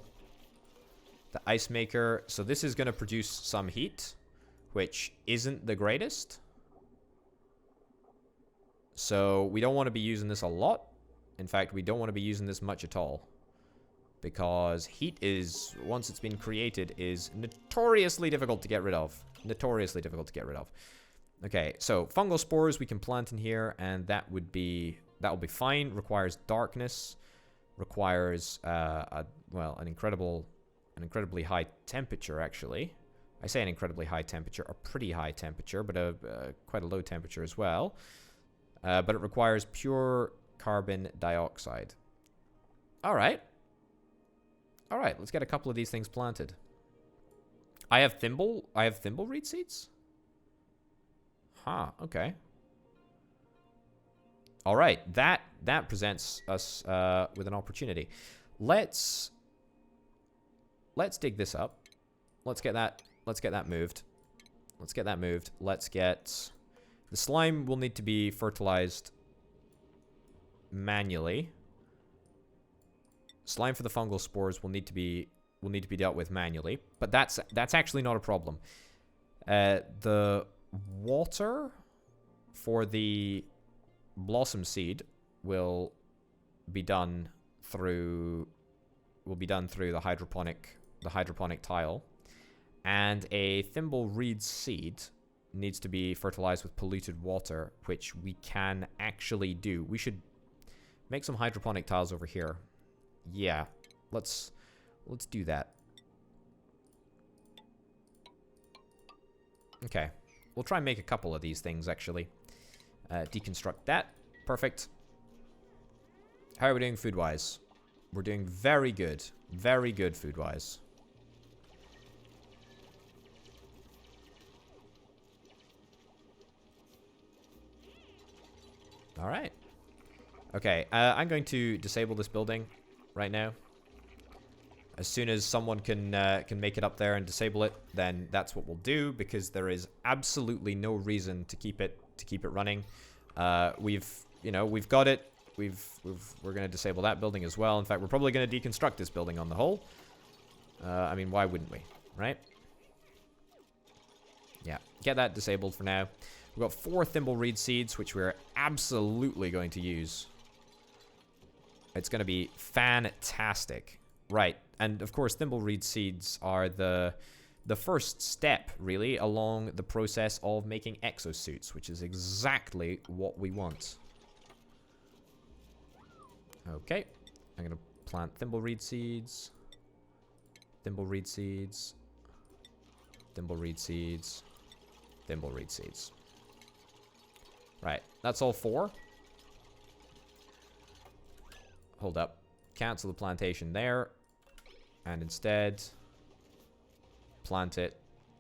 A: The ice maker. So this is going to produce some heat, which isn't the greatest. So we don't want to be using this a lot. In fact, we don't want to be using this much at all. because heat is, once it's been created, is notoriously difficult to get rid of. Notoriously difficult to get rid of. Okay, so fungal spores we can plant in here, and that will be fine. Requires darkness, requires well, an incredibly high temperature, actually. I say an incredibly high temperature, a pretty high temperature, but quite a low temperature as well. But it requires pure carbon dioxide. All right. All right, let's get a couple of these things planted. I have Thimble reed seeds? Huh, okay. All right, that presents us with an opportunity. Let's dig this up. Let's get that moved. Let's get that moved. Let's get the slime will need to be fertilized manually. Slime for the fungal spores will need to be dealt with manually, but that's actually not a problem. The water for the blossom seed will be done through the hydroponic tile, and a thimble reed seed needs to be fertilized with polluted water, which we can actually do. We should make some hydroponic tiles over here. Yeah, let's do that. Okay, we'll try and make a couple of these things, actually. Deconstruct that. Perfect. How are we doing food-wise? We're doing very good. Very good food-wise. All right. Okay, I'm going to disable this building right now. As soon as someone can make it up there and disable it, then that's what we'll do, because there is absolutely no reason to keep it running. We've got it. We're going to disable that building as well. In fact, we're probably going to deconstruct this building on the whole. I mean, why wouldn't we, right? Yeah, get that disabled for now. We've got 4 thimble reed seeds, which we're absolutely going to use. It's going to be fantastic. Right, and of course, thimble reed seeds are the first step, really, along the process of making exosuits, which is exactly what we want. Okay, I'm going to plant thimble reed seeds. Thimble reed seeds. Thimble reed seeds. Thimble reed seeds. Right, that's all 4. Hold up. Cancel the plantation there. And instead, plant it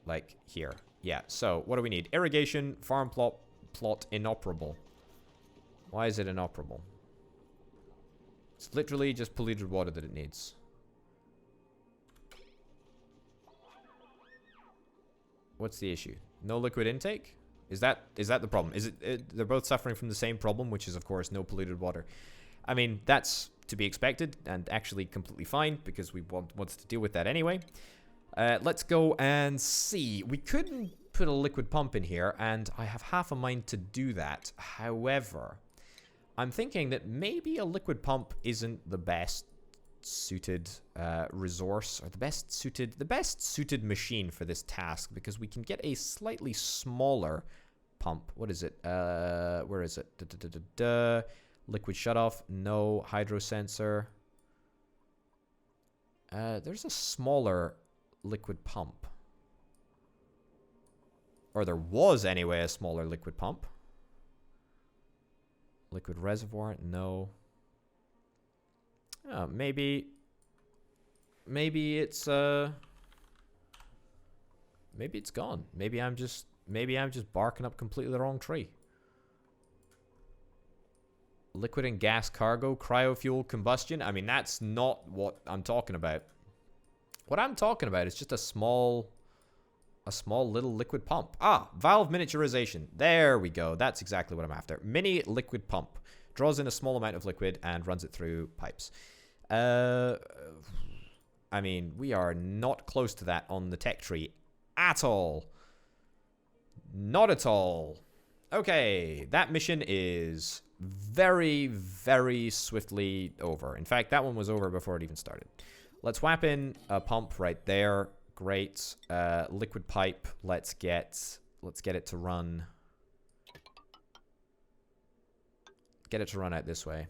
A: like here. Yeah, so what do we need? Irrigation, farm plot inoperable. Why is it inoperable? It's literally just polluted water that it needs. What's the issue? No liquid intake? Is that the problem? Is it they're both suffering from the same problem, which is, of course, no polluted water. I mean, that's to be expected and actually completely fine, because we want to deal with that anyway. Let's go and see. We could put a liquid pump in here, and I have half a mind to do that. However, I'm thinking that maybe a liquid pump isn't the best suited resource, or the best suited machine for this task, because we can get a slightly smaller pump. What is it? Where is it? Liquid shutoff, no. Hydro sensor. There's a smaller liquid pump. Or there was, anyway, a smaller liquid pump. Liquid reservoir, no. Oh, maybe it's maybe it's gone. Maybe I'm just barking up completely the wrong tree. Liquid and gas cargo, cryofuel combustion. I mean, that's not what I'm talking about. What I'm talking about is just a small little liquid pump. Ah, valve miniaturization. There we go. That's exactly what I'm after. Mini liquid pump. Draws in a small amount of liquid and runs it through pipes. I mean, we are not close to that on the tech tree at all. Not at all. Okay, that mission is very, very swiftly over. In fact, that one was over before it even started. Let's whap in a pump right there. Great. Liquid pipe. Let's get it to run. Get it to run out this way.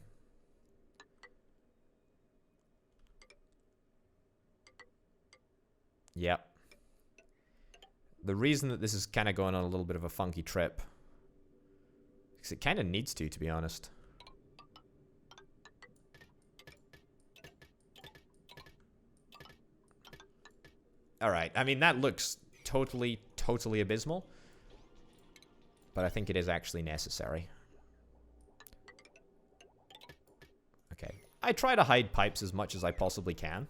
A: Yep. The reason that this is kind of going on a little bit of a funky trip, because it kind of needs to be honest. Alright, I mean, that looks totally abysmal. But I think it is actually necessary. Okay. I try to hide pipes as much as I possibly can.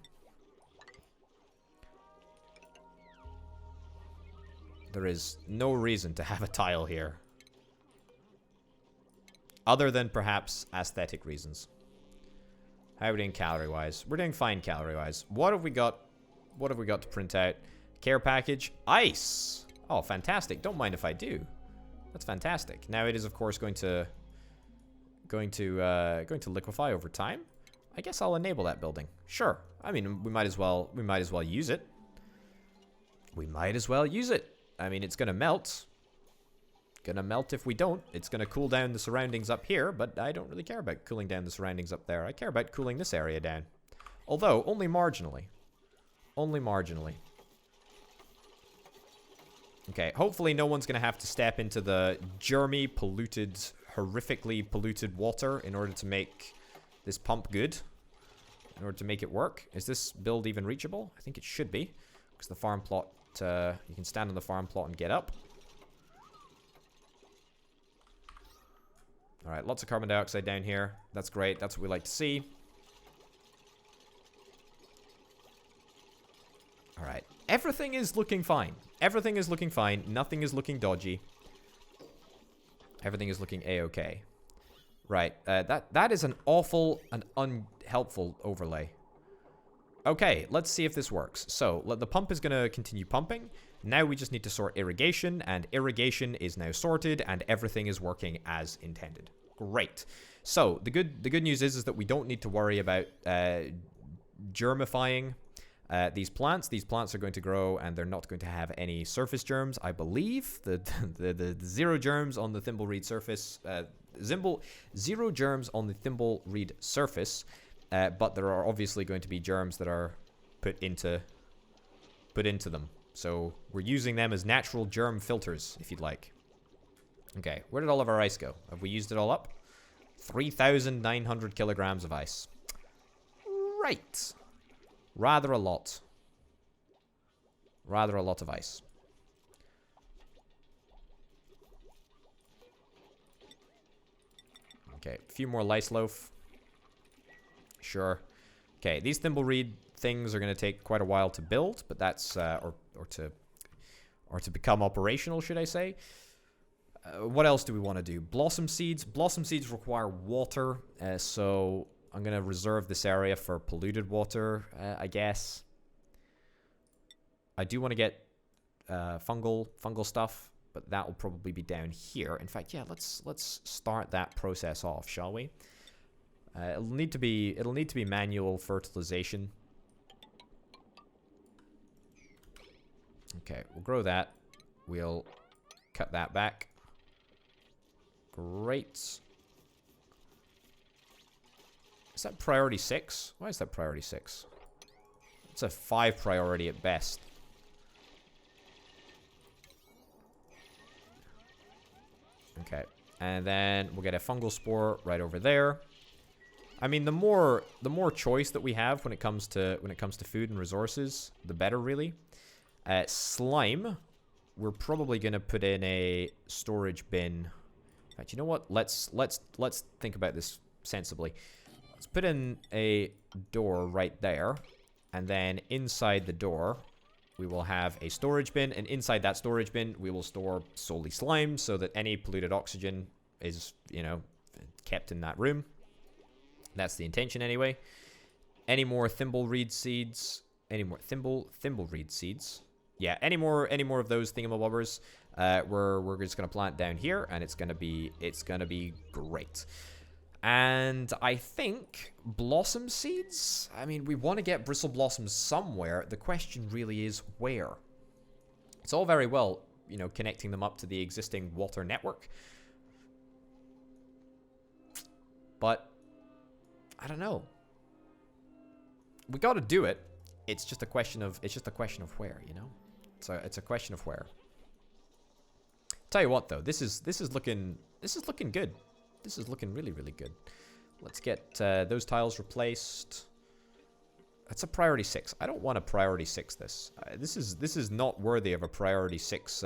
A: There is no reason to have a tile here. Other than perhaps aesthetic reasons. How are we doing calorie-wise? We're doing fine calorie-wise. What have we got? What have we got to print out? Care package. Ice! Oh, fantastic. Don't mind if I do. That's fantastic. Now it is, of course, going to liquefy over time. I guess I'll enable that building. Sure. I mean, we might as well use it. We might as well use it. I mean, it's gonna melt. Gonna melt if we don't. It's gonna cool down the surroundings up here, but I don't really care about cooling down the surroundings up there. I care about cooling this area down. Although, only marginally. Only marginally. Okay, hopefully no one's gonna have to step into the germy, polluted, horrifically polluted water in order to make this pump good. In order to make it work. Is this build even reachable? I think it should be. Because the farm plot, you can stand on the farm plot and get up. Alright, lots of carbon dioxide down here. That's great. That's what we like to see. Alright. Everything is looking fine. Everything is looking fine. Nothing is looking dodgy. Everything is looking a-okay. Right. That is an awful and unhelpful overlay. Okay, let's see if this works. So, the pump is going to continue pumping. Now we just need to sort irrigation, and irrigation is now sorted, and everything is working as intended. Great. So, the good news is that we don't need to worry about germifying these plants. These plants are going to grow, and they're not going to have any surface germs, I believe. The zero germs on the Thimble reed surface. Zero germs on the Thimble reed surface. But there are obviously going to be germs that are put into them. So we're using them as natural germ filters, if you'd like. Okay, where did all of our ice go? Have we used it all up? 3,900 kilograms of ice. Right. Rather a lot. Rather a lot of ice. Okay, a few more lice loaf. Sure. Okay, these thimble reed things are going to take quite a while to build, but that's or to become operational, should I say? What else do we want to do? Blossom seeds. Blossom seeds require water, so I'm going to reserve this area for polluted water, I guess. I do want to get fungal stuff, but that will probably be down here. In fact, yeah, let's start that process off, shall we? It'll need to be manual fertilization. Okay, we'll grow that. We'll cut that back. Great. Is that priority 6? Why is that priority 6? It's a 5 priority at best. Okay, and then we'll get a fungal spore right over there. I mean, the more choice that we have when it comes to food and resources, the better, really. Slime, we're probably gonna put in a storage bin. In fact, you know what? Let's think about this sensibly. Let's put in a door right there, and then inside the door, we will have a storage bin, and inside that storage bin, we will store solely slime, so that any polluted oxygen is, you know, kept in that room. That's the intention anyway. Any more thimble reed seeds? Any more thimble reed seeds? Yeah, any more of those thingamabobbers. We're just gonna plant down here, and it's gonna be great. And I think blossom seeds. I mean, we want to get bristle blossoms somewhere. The question really is where. It's all very well, you know, connecting them up to the existing water network, but I don't know. We got to do it. It's just a question of where, you know. So it's a question of where. Tell you what, though, this is looking good. This is looking really, really good. Let's get those tiles replaced. That's a priority 6. I don't want a priority 6 this. This is not worthy of a priority 6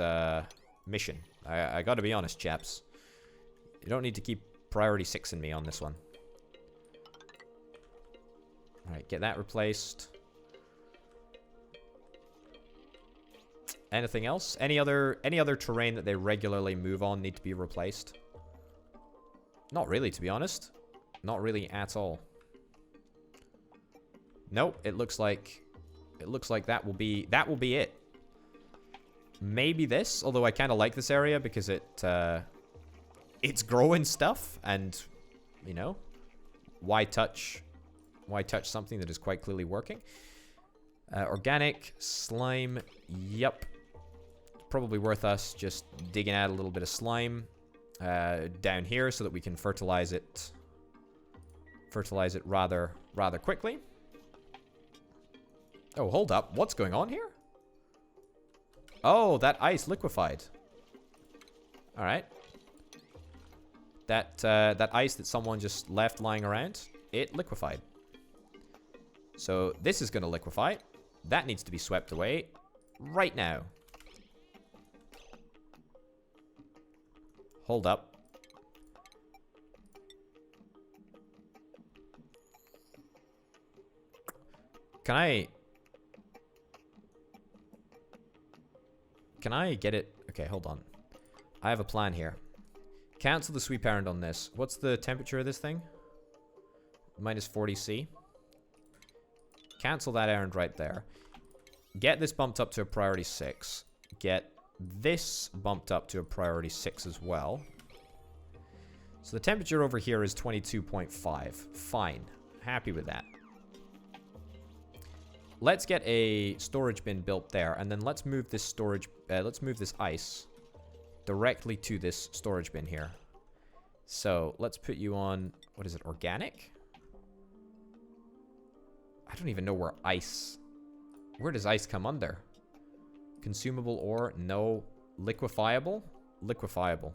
A: mission. I gotta be honest, chaps. You don't need to keep priority 6 in me on this one. Alright, get that replaced. Anything else? Any other terrain that they regularly move on need to be replaced? Not really, to be honest. Not really at all. Nope, it looks like that will be it. Maybe this, although I kind of like this area because it's growing stuff, and you know, why touch something that is quite clearly working? Organic slime, yep. Probably worth us just digging out a little bit of slime down here so that we can fertilize it rather quickly. Oh, hold up. What's going on here? Oh, that ice liquefied. All right. That ice that someone just left lying around, it liquefied. So this is going to liquefy. That needs to be swept away right now. Hold up. Can I get it? Okay, hold on. I have a plan here. Cancel the sweep errand on this. What's the temperature of this thing? Minus 40°C. Cancel that errand right there. Get this bumped up to a priority 6. Get this bumped up to a priority 6 as well. So the temperature over here is 22.5. Fine. Happy with that. Let's get a storage bin built there, and then let's move this this ice directly to this storage bin here. So let's put you on, what is it, organic? I don't even know where does ice come under? Consumable ore, no. Liquefiable? Liquefiable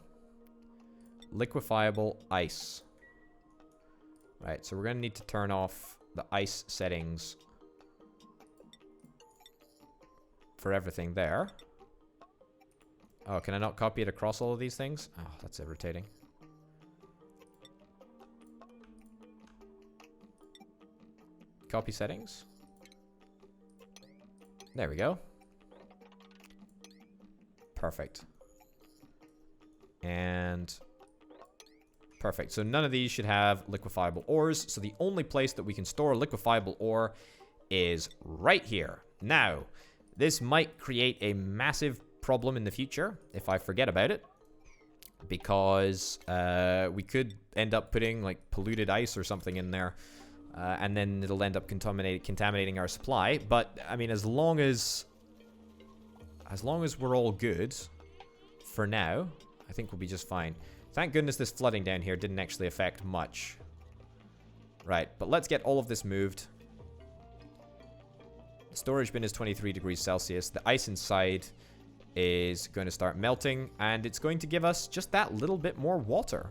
A: ice. Right, so we're gonna need to turn off the ice settings for everything there. Oh, can I not copy it across all of these things? Oh, that's irritating. Copy settings. There we go. Perfect. And perfect. So none of these should have liquefiable ores. So the only place that we can store liquefiable ore is right here. Now, this might create a massive problem in the future if I forget about it, because we could end up putting like polluted ice or something in there, and then it'll end up contaminating our supply. But I mean, as long as we're all good for now, I think we'll be just fine. Thank goodness this flooding down here didn't actually affect much. Right, but let's get all of this moved. The storage bin is 23 degrees Celsius. The ice inside is going to start melting, and it's going to give us just that little bit more water,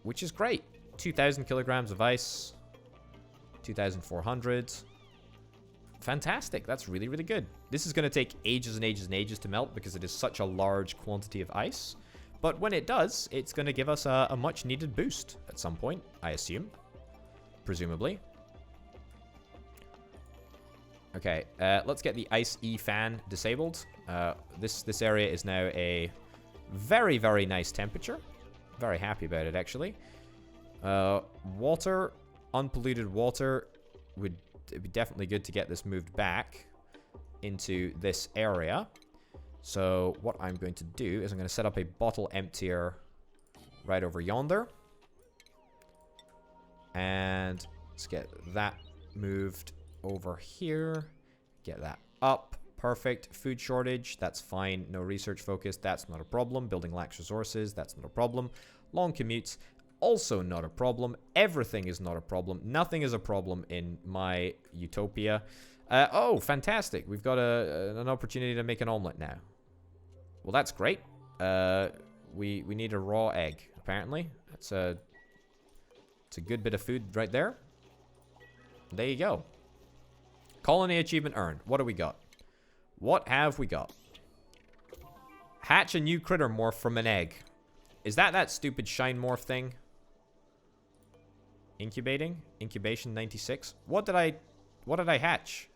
A: which is great. 2,000 kilograms of ice, 2,400. Fantastic. That's really, really good. This is going to take ages and ages and ages to melt because it is such a large quantity of ice. But when it does, it's going to give us a much needed boost at some point, I assume. Presumably. Okay, let's get the Ice E fan disabled. This area is now a very, very nice temperature. Very happy about it, actually. Water, unpolluted water, it'd be definitely good to get this moved back into this area. So what I'm going to do is I'm going to set up a bottle emptier right over yonder. And let's get that moved over here. Get that up. Perfect. Food shortage. That's fine. No research focus. That's not a problem. Building lacks resources. That's not a problem. Long commutes. Also not a problem. Everything is not a problem. Nothing is a problem in my utopia. Oh, fantastic. We've got an opportunity to make an omelet now. Well, that's great. We need a raw egg, apparently. It's a good bit of food right there. There you go. Colony achievement earned. What do we got? What have we got? Hatch a new critter morph from an egg. Is that stupid shine morph thing? Incubating? Incubation 96? What did I hatch?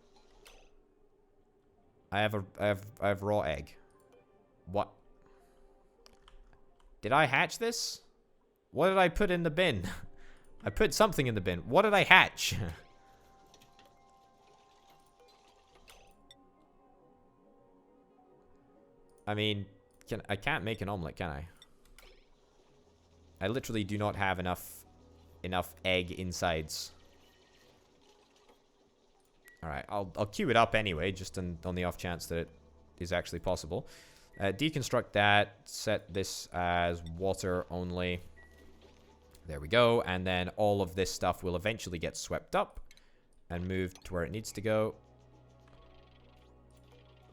A: I have raw egg. What? Did I hatch this? What did I put in the bin? I put something in the bin. What did I hatch? I mean, I can't make an omelet, can I? I literally do not have enough egg insides. Alright, I'll queue it up anyway, just on the off chance that it is actually possible. Deconstruct that, set this as water only. There we go, and then all of this stuff will eventually get swept up and moved to where it needs to go.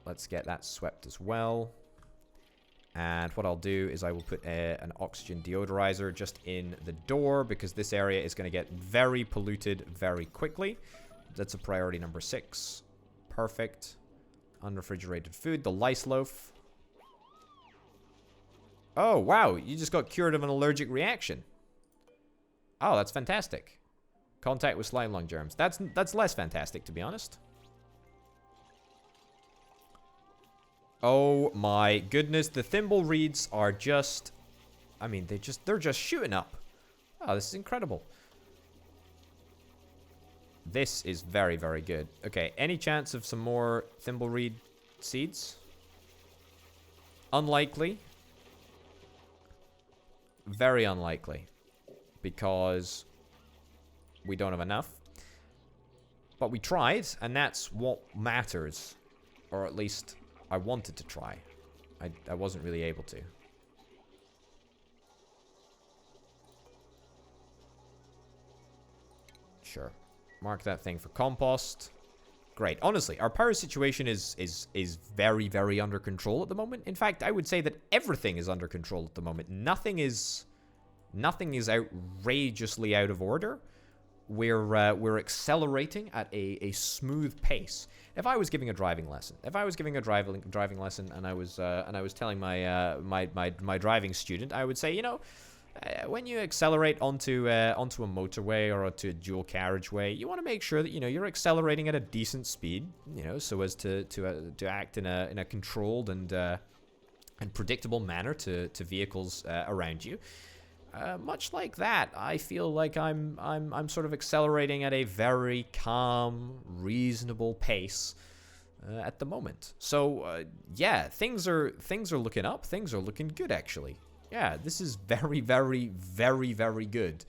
A: Let's get that swept as well. And what I'll do is I will put an oxygen deodorizer just in the door, because this area is going to get very polluted very quickly. That's a priority number 6. Perfect. Unrefrigerated food. The lice loaf. Oh, wow. You just got cured of an allergic reaction. Oh, that's fantastic. Contact with slime lung germs. That's less fantastic, to be honest. Oh my goodness, the thimble reeds are just, I mean, they're just shooting up. Oh, this is incredible. This is very, very good. Okay, any chance of some more thimble reed seeds? Unlikely. Very unlikely. Because we don't have enough. But we tried, and that's what matters. Or at least I wanted to try. I wasn't really able to. Sure. Mark that thing for compost. Great. Honestly, our power situation is very, very under control at the moment. In fact, I would say that everything is under control at the moment. Nothing is outrageously out of order. We're accelerating at a smooth pace. If I was giving a driving lesson, and I was telling my driving student, I would say, you know, when you accelerate onto a motorway or onto a dual carriageway, you want to make sure that, you know, you're accelerating at a decent speed, you know, so as to act in a controlled and predictable manner to vehicles around you. Much like that, I feel like I'm sort of accelerating at a very calm, reasonable pace at the moment. So yeah, things are looking up. Things are looking good, actually. Yeah, this is very, very, very, very good.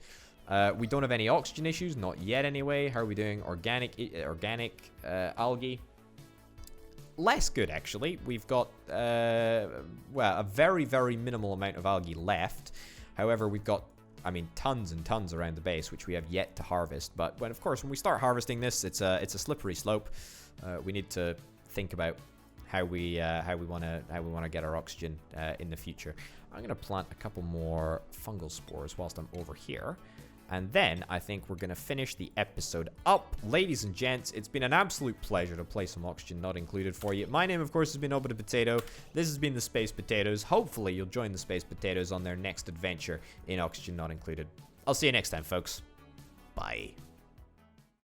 A: We don't have any oxygen issues, not yet anyway. How are we doing? Organic algae. Less good, actually. We've got well, a very, very minimal amount of algae left. However, we've got, I mean, tons and tons around the base, which we have yet to harvest. But when we start harvesting this, it's a slippery slope. We need to think about how we want to get our oxygen in the future. I'm going to plant a couple more fungal spores whilst I'm over here. And then I think we're going to finish the episode up. Ladies and gents, it's been an absolute pleasure to play some Oxygen Not Included for you. My name, of course, has been Obita Potato. This has been the Space Potatoes. Hopefully, you'll join the Space Potatoes on their next adventure in Oxygen Not Included. I'll see you next time, folks. Bye.